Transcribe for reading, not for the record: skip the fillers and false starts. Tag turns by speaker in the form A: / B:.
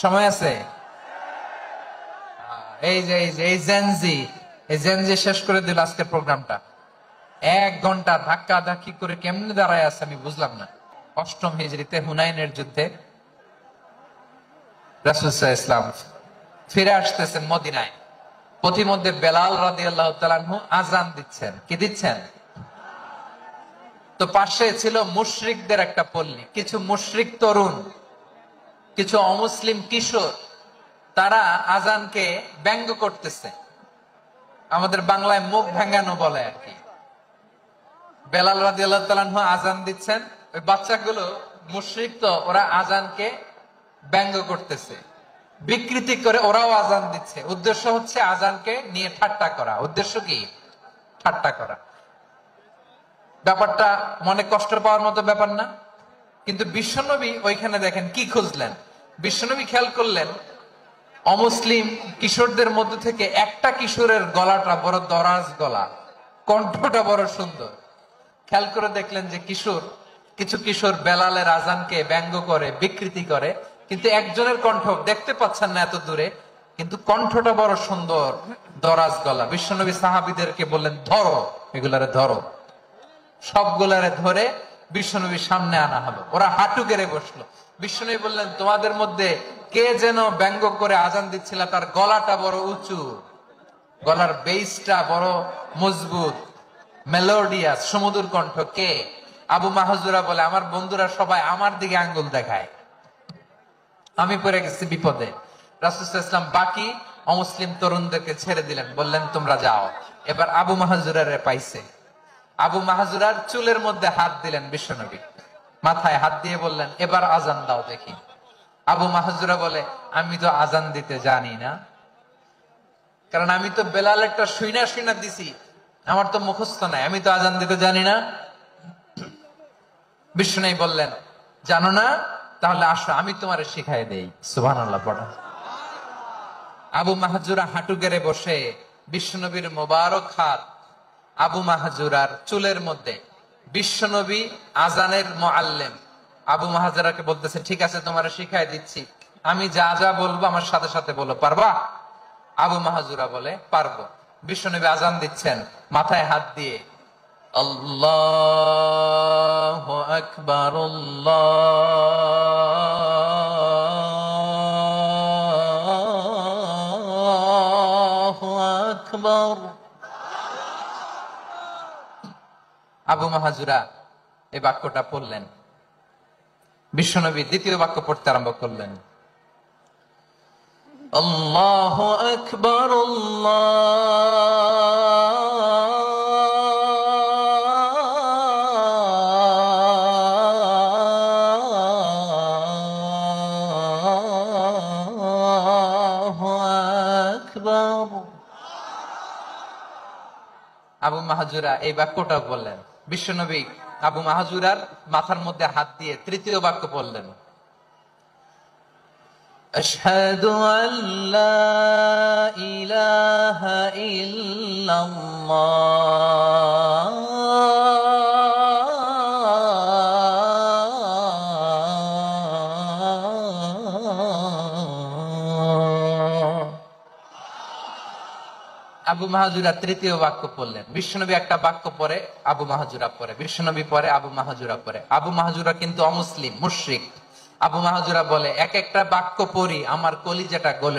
A: সময় আছে? এই জেনজি, শেষ করে দিল আজকের প্রোগ্রামটা। 1 ঘন্টা ধাক্কা ধাক্কি করে কেমনে দাঁড়ায় আছে আমি বুঝলাম না। অষ্টম হিজরিতে হুনাইনের যুদ্ধে রাসূল সাল্লাল্লাহু আলাইহি ওয়াসাল্লাম ফিরে আসতেছেন মদিনায়। পথিমধ্যে বেলাল রাদিয়াল্লাহু তাআলা আনহু আযান দিচ্ছেন। কি দিচ্ছেন? তো পাশে ছিল মুশরিকদের একটা পল্লী, কিছু মুশরিক তরুণ, কিছু অমুসলিম কিশোর, তারা আযানকে ব্যঙ্গ করতেছে। আমাদের বাংলায় মুখ ভেঙ্গানো বলে আর কি। বেলাল রাদিয়াল্লাহু তাআলা আনহু আযান দিচ্ছেন, ওই বাচ্চাগুলো মুশরিক, তো ওরা আযানকে ব্যঙ্গ করতেছে, বিকৃতি করে ওরাও আযান দিচ্ছে। উদ্দেশ্য হচ্ছে আযানকে নিয়ে ঠাট্টা করা। উদ্দেশ্য কি? ঠাট্টা করা। ব্যাপারটা মনে কষ্ট পাওয়ার মতো ব্যাপার না? কিন্তু বিশ্বনবী ওইখানে দেখেন কি খুঁজলেন। বিশ্বনবী খেয়াল করলেন অমুসলিম কিশোরদের মধ্যে থেকে একটা কিশোরের গলাটা বড় দরাজ গলা, কণ্ঠটা বড় সুন্দর। খেয়াল করে দেখলেন যে কিছু কিশোর বেলালের আযানকে ব্যঙ্গ করে, বিকৃতি করে, কিন্তু একজনের কণ্ঠ দেখতে পাচ্ছেন না এত দূরে, কিন্তু কণ্ঠটা বড় সুন্দর, দরাজ গলা। বিশ্বনবী সাহাবীদেরকে বললেন, ধরো এগুলারে, ধরো। সবগুলারে ধরে বিশ্বনবীর সামনে আনা হলো। ওরা হাঁটু গেড়ে বসলো। বিশ্বনবী বললেন, তোমাদের মধ্যে কে যেন ব্যঙ্গ করে আযান দিচ্ছিল, তার গলাটা বড় উঁচু, গলার বেসটা বড় মজবুত, মেলোডিয়াস, সুমধুর কণ্ঠ। কে? আবু মাহজুরা বলে, আমার বন্ধুরা সবাই আমার দিকে আঙ্গুল দেখায়, আমি পড়ে গেছি বিপদে। রাসূল সাল্লাল্লাহু আলাইহি ওয়াসাল্লাম বাকি অমুসলিম তরুণদেরকে ছেড়ে দিলেন, বললেন তোমরা যাও। এবার আবু মাহজুরারে পাইছে। আবু মাহজুরার চুলের মধ্যে হাত দিলেন বিশ্বনবী, মাথায় হাত দিয়ে বললেন, এবার আযান দাও দেখি। আবু মাহজুরা বলে, আমি তো আযান দিতে জানি না, কারণ আমি তো বেলালেরটা শুইনা দিছি, আমার তো মুখস্থ নাই, আমি তো আযান দিতে জানি না। বিশ্বনবী বললেন, জানো না? তাহলে আসো আমি তোমারে শিখাই দেই। সুবহানাল্লাহ পড়া। আবু মাহজুরা হাঁটু গেড়ে বসে, বিশ্বনবীর মোবারক হাত আবু মাহজুরার চুলের মধ্যে। বিশ্বনবী আযানের মুআল্লিম আবু মাহজুরাকে বলতেছে, ঠিক আছে তোমারে শিখাই দিচ্ছি, আমি যা যা বলবো আমার সাথে সাথে বলো, পারবা? আবু মাহজুরা বলে, পারবো। বিশ্বনবী আযান দিচ্ছেন, মাথায় হাত দিয়ে আল্লাহু আকবার, আল্লাহু আকবার। আবু মাহজুরা এই বাক্যটা পড়লেন। বিশ্বনবী দ্বিতীয় বাক্য পড়তে আরম্ভ করলেন, আল্লাহু আকবার, আল্লাহু আকবার। আবু মাহজুরা এই বাক্যটা বললেন। বিশ্বনবী আবু মাহজুরার মাথার মধ্যে হাত দিয়ে তৃতীয় বাক্য বললেন, আশহাদু আল্লা ইলাহা ইল্লাল্লাহ আবু মাহজুরা তৃতীয় বাক্য পড়লেন। বিশ্বনবী একটা বাক্য পরে আবু মাহজুরা পরে, বিশ্বনবী পরে আবু মাহজুরা পরে। আবু মাহজুরা কিন্তু অমুসলিম, মুশরিক। আবু মাহজুরা বলে, এক একটা বাক্য পড়ি আমার কলিজাটা গলে